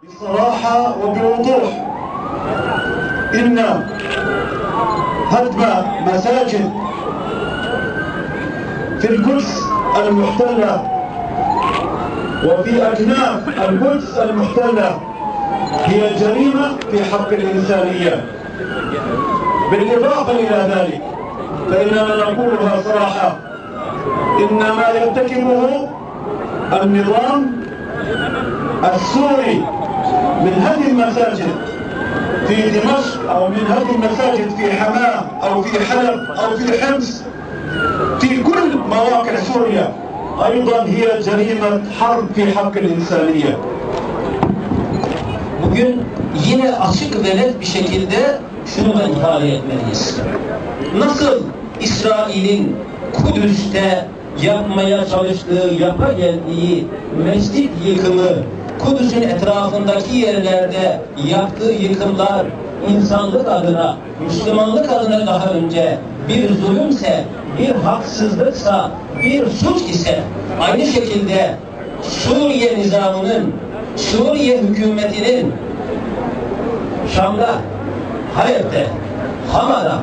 بصراحة وبوضوح إن هدم مساجد في القدس المحتلة وفي أكناف القدس المحتلة هي جريمة في حق الإنسانية. بالإضافة إلى ذلك فإننا نقولها صراحة إن ما يرتكبه النظام السوري من هدم مساجد في دمشق أو من هدم مساجد في حماه أو في حلب أو في حمص في كل مواقع سوريا أيضا هي جريمة حرب في حق الإنسانية. Bugün yine açık ve net bir şekilde şunu da ifade etmeliyiz. Nasıl İsrail'in Kudüs'te yapmaya çalıştığı, yapa geldiği mescit yıkımı, Kudüs'ün etrafındaki yerlerde yaptığı yıkımlar insanlık adına, Müslümanlık adına daha önce bir zulümse, bir haksızlıksa, bir suç ise aynı şekilde Suriye nizamının, Suriye hükümetinin Şam'da, Halep'te, Hama'da,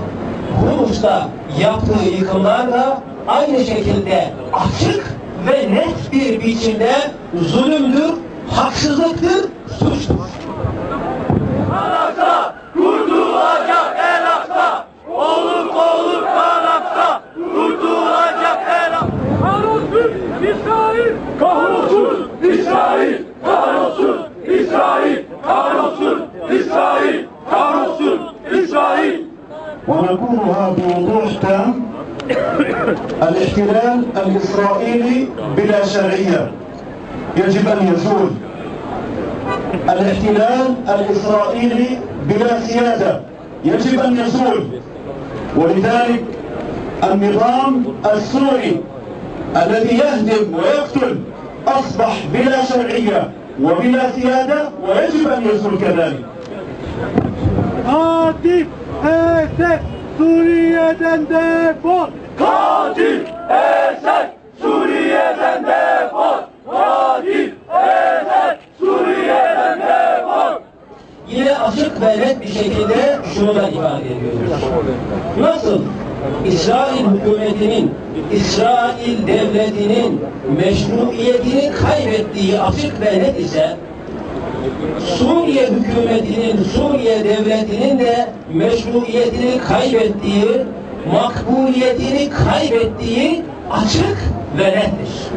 Humus'ta yaptığı yıkımlar da aynı şekilde açık ve net bir biçimde zulümdür, haksızlıktır, suçtur. Al-Aksa, kurtulacak El-Aksa, olur Al-Aksa, kurtulacak El-Aksa. Kahrolsun İsrail, kahrolsun İsrail, kahrolsun İsrail, kahrolsun İsrail, kahrolsun İsrail. ونقولها بوضوح تام الاحتلال الإسرائيلي بلا شرعية يجب أن يزول. الاحتلال الإسرائيلي بلا سيادة يجب أن يزول. ولذلك النظام السوري الذي يهدم ويقتل أصبح بلا شرعية وبلا سيادة ويجب أن يزول كذلك. Katil Esed Suriye'den defol! Katil Esed Suriye'den defol! Katil Esed Suriye'den defol! Yine açık ve net bir şekilde şunu da ifade ediyoruz. Nasıl İsrail hükümetinin, İsrail devletinin meşruiyetini kaybettiği açık ve net ise Suriye hükümetinin, Suriye devletinin de meşruiyetini kaybettiği, makbuliyetini kaybettiği açık ve nettir.